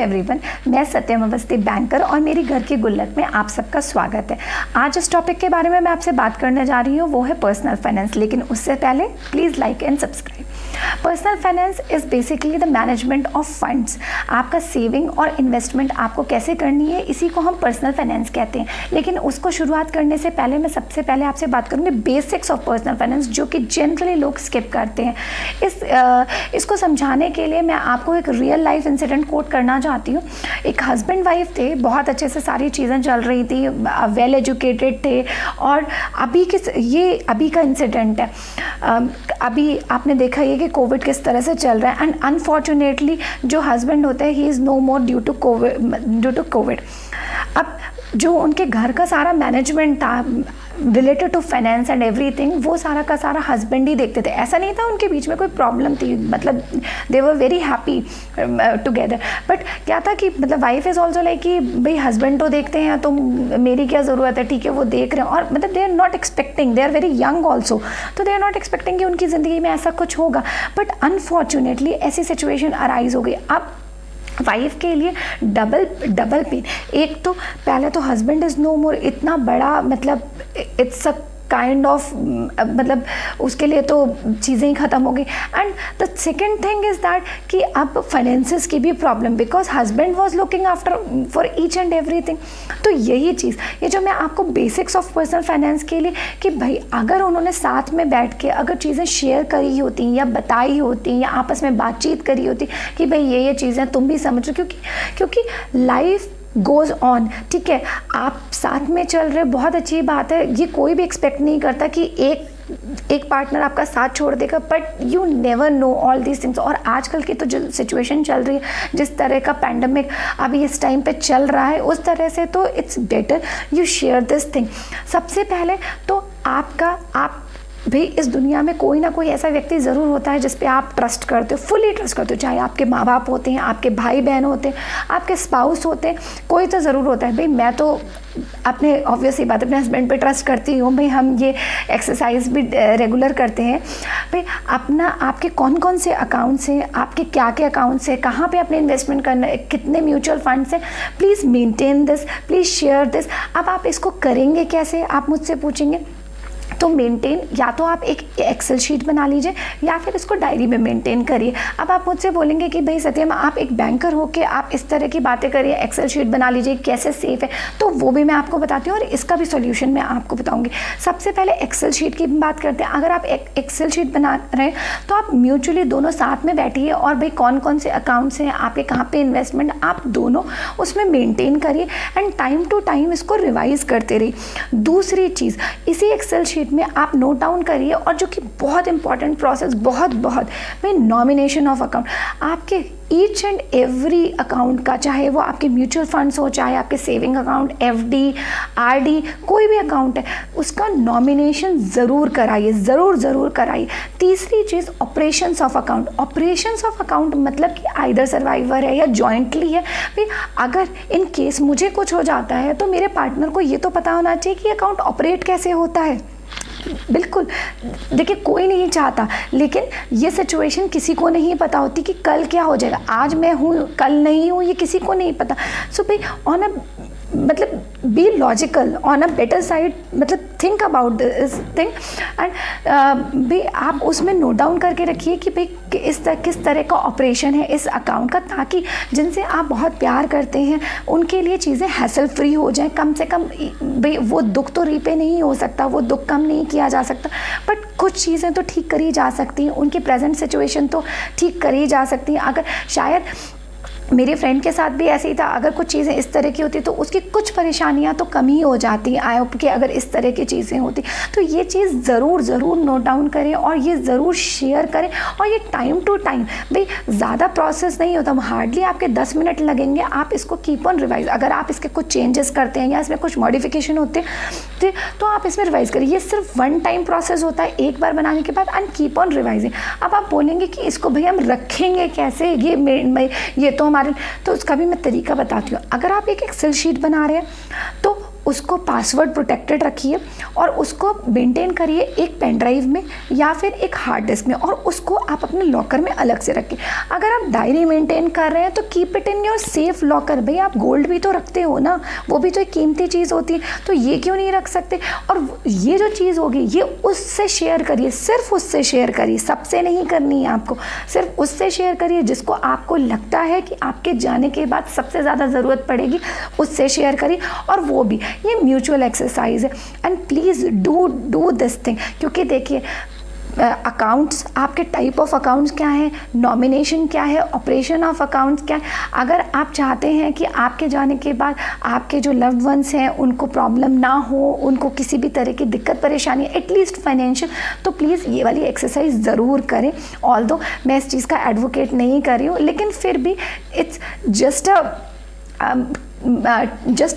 Everyone, मैं सत्यम Awasthi banker और मेरी घर की गुल्लक में आप सबका स्वागत है। आज इस टॉपिक के बारे में मैं आपसे बात करने जा रही हूँ, वो है पर्सनल फाइनेंस। लेकिन उससे पहले please like and subscribe. Personal finance is basically the management of funds. आपका सेविंग और इन्वेस्टमेंट आपको कैसे करनी है, इसी को हम पर्सनल फाइनेंस कहते हैं। लेकिन उसको शुरुआत करने से पहले मैं सबसे पहले आपसे बात करूँगी बेसिक्स ऑफ पर्सनल फाइनेंस, जो कि जनरली लोग स्किप करते हैं। इसको समझाने के लिए मैं आपको एक रियल लाइफ इंसिडेंट कोट करना चाहती हूँ। एक हस्बैंड वाइफ थे, बहुत अच्छे से सारी चीज़ें चल रही थी, वेल एजुकेटेड थे। और अभी का इंसिडेंट है। अभी आपने देखा ही है कि कोविड किस तरह से चल रहा है, एंड अनफॉर्चुनेटली जो हस्बैंड होते हैं he is no more due to COVID. अब जो उनके घर का सारा मैनेजमेंट था related to finance and everything, वो सारा का सारा हस्बैंड ही देखते थे। ऐसा नहीं था उनके बीच में कोई प्रॉब्लम थी, मतलब they were very happy together. But क्या था कि मतलब वाइफ इज़ ऑल्सो लाइक कि भाई हस्बैंड तो देखते हैं तो मेरी क्या ज़रूरत है, ठीक है वो देख रहे हैं। और मतलब they are not expecting, they are very young also, तो दे आर नॉट एक्सपेक्टिंग कि उनकी ज़िंदगी में ऐसा कुछ होगा। बट अनफॉर्चुनेटली ऐसी सिचुएशन अराइज हो गई। अब वाइफ के लिए डबल पेन। एक तो पहले तो हस्बैंड इज़ नो मोर, इतना बड़ा मतलब इट्स अ काइंड ऑफ मतलब उसके लिए तो चीज़ें ही ख़त्म हो गई। And the second thing is that कि अब फाइनेंसिस की भी problem, because husband was looking after for each and everything. तो यही चीज़, ये जो मैं आपको बेसिक्स ऑफ पर्सनल फाइनेंस के लिए कि भाई अगर उन्होंने साथ में बैठ के अगर चीज़ें शेयर करी होती या बताई होती या आपस में बातचीत करी होती कि भाई ये चीज़ें तुम भी समझो, क्योंकि लाइफ गोज़ ऑन, ठीक है। आप साथ में चल रहे, बहुत अच्छी बात है। ये कोई भी एक्सपेक्ट नहीं करता कि एक पार्टनर आपका साथ छोड़ देगा, but you never know all these things. और आजकल की तो जो सिचुएशन चल रही है, जिस तरह का पैंडमिक अभी इस टाइम पे चल रहा है, उस तरह से तो it's better you share this thing. सबसे पहले तो आप भाई इस दुनिया में कोई ना कोई ऐसा व्यक्ति ज़रूर होता है जिस पे आप ट्रस्ट करते हो, फुली ट्रस्ट करते हो। चाहे आपके माँ बाप होते हैं, आपके भाई बहन होते हैं, आपके स्पाउस होते हैं, कोई तो ज़रूर होता है। भाई मैं तो अपने ऑब्वियसली बात अपने हस्बैंड पे ट्रस्ट करती हूँ। भाई हम ये एक्सरसाइज भी रेगुलर करते हैं। भाई आपके कौन कौन से अकाउंट्स हैं, आपके क्या क्या अकाउंट्स हैं, कहाँ पे आपने इन्वेस्टमेंट करना है, कितने म्यूचुअल फंड्स हैं, please maintain this, please share this. अब आप इसको करेंगे कैसे, आप मुझसे पूछेंगे। तो मेंटेन, या तो आप एक एक्सेल शीट बना लीजिए या फिर इसको डायरी में मेंटेन करिए। अब आप मुझसे बोलेंगे कि भाई सत्यम आप एक बैंकर हो के आप इस तरह की बातें करिए, एक्सेल शीट बना लीजिए, कैसे सेफ है। तो वो भी मैं आपको बताती हूँ और इसका भी सॉल्यूशन मैं आपको बताऊँगी। सबसे पहले एक्सेल शीट की बात करते हैं। अगर आप एक एक्सेल शीट बना रहे हैं तो आप म्यूचुअली दोनों साथ में बैठिए और भाई कौन कौन से अकाउंट्स हैं आपके, कहाँ पे इन्वेस्टमेंट, आप दोनों उसमें मेंटेन करिए एंड टाइम टू टाइम इसको रिवाइज करते रहिए। दूसरी चीज़, इसी एक्सेल शीट में आप नोट डाउन करिए, और जो कि बहुत इंपॉर्टेंट प्रोसेस, बहुत भाई नॉमिनेशन ऑफ अकाउंट। आपके ईच एंड एवरी अकाउंट का, चाहे वो आपके म्यूचुअल फंड्स हो, चाहे आपके सेविंग अकाउंट, एफडी, आरडी, कोई भी अकाउंट है, उसका नॉमिनेशन ज़रूर कराइए, ज़रूर कराइए। तीसरी चीज़, operations of account. Operations of account मतलब कि आइदर सर्वाइवर है या जॉइंटली है। भाई अगर इन केस मुझे कुछ हो जाता है तो मेरे पार्टनर को ये तो पता होना चाहिए कि अकाउंट ऑपरेट कैसे होता है। बिल्कुल, देखिए कोई नहीं चाहता, लेकिन ये सिचुएशन किसी को नहीं पता होती कि कल क्या हो जाएगा। आज मैं हूँ, कल नहीं हूँ, ये किसी को नहीं पता। सो भाई ऑन अ मतलब be logical, on a better side, मतलब think about this thing and भाई आप उसमें नोट डाउन करके रखिए कि भाई किस तरह का ऑपरेशन है इस अकाउंट का, ताकि जिनसे आप बहुत प्यार करते हैं उनके लिए चीज़ें हैसल फ्री हो जाएं। कम से कम भाई वो दुख तो रीपे नहीं हो सकता, वो दुख कम नहीं किया जा सकता, बट कुछ चीज़ें तो ठीक करी जा सकती हैं, उनकी प्रेजेंट सिचुएशन तो ठीक करी जा सकती हैं। अगर शायद मेरे फ्रेंड के साथ भी ऐसे ही था, अगर कुछ चीज़ें इस तरह की होती तो उसकी कुछ परेशानियां तो कम ही हो जाती। आई होप कि अगर इस तरह की चीज़ें होती तो ये चीज़ ज़रूर नोट डाउन करें और ये ज़रूर शेयर करें। और ये टाइम टू टाइम, भाई ज़्यादा प्रोसेस नहीं होता, हार्डली आपके 10 मिनट लगेंगे। आप इसको कीप ऑन रिवाइज, अगर आप इसके कुछ चेंजेस करते हैं या इसमें कुछ मॉडिफिकेशन होते हैं तो आप इसमें रिवाइज करिए। ये सिर्फ वन टाइम प्रोसेस होता है, एक बार बनाने के बाद, एंड कीप ऑन रिवाइजिंग। अब आप बोलेंगे कि इसको भाई हम रखेंगे कैसे, ये तो हमारे, तो उसका भी मैं तरीका बताती हूँ। अगर आप एक एक्सेल शीट बना रहे हैं तो उसको पासवर्ड प्रोटेक्टेड रखिए और उसको मेंटेन करिए एक पेन ड्राइव में या फिर एक हार्ड डिस्क में, और उसको आप अपने लॉकर में अलग से रखिए। अगर आप डायरी मेंटेन कर रहे हैं तो keep it in your safe locker. भाई आप गोल्ड भी तो रखते हो ना, वो भी तो एक कीमती चीज़ होती है, तो ये क्यों नहीं रख सकते? और ये जो चीज़ होगी ये उससे शेयर करिए, सिर्फ उससे शेयर करिए, सबसे नहीं करनी है आपको, सिर्फ उससे शेयर करिए जिसको आपको लगता है कि आपके जाने के बाद सबसे ज़्यादा ज़रूरत पड़ेगी, उससे शेयर करिए। और वो भी ये म्यूचुअल एक्सरसाइज है, and please do this thing. क्योंकि देखिए अकाउंट्स, आपके टाइप ऑफ अकाउंट्स क्या है, नॉमिनेशन क्या है, ऑपरेशन ऑफ अकाउंट्स क्या है। अगर आप चाहते हैं कि आपके जाने के बाद आपके जो लव्ड वंस हैं उनको प्रॉब्लम ना हो, उनको किसी भी तरह की दिक्कत परेशानी एटलीस्ट फाइनेंशियल, तो प्लीज़ ये वाली एक्सरसाइज ज़रूर करें। ऑल्दो मैं इस चीज़ का एडवोकेट नहीं कर रही हूँ, लेकिन फिर भी it's just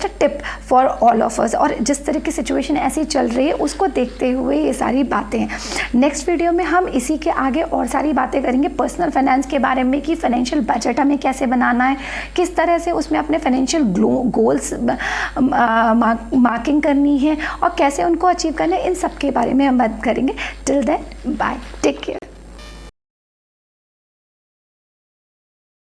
a tip for all of us. और जिस तरह की सिचुएशन ऐसी चल रही है उसको देखते हुए ये सारी बातें हैं। नेक्स्ट वीडियो में हम इसी के आगे और सारी बातें करेंगे पर्सनल फाइनेंस के बारे में, कि फाइनेंशियल बजट हमें कैसे बनाना है, किस तरह से उसमें अपने फाइनेंशियल गोल्स मार्किंग करनी है और कैसे उनको अचीव करना है, इन सब के बारे में हम बात करेंगे। Till then bye, take care.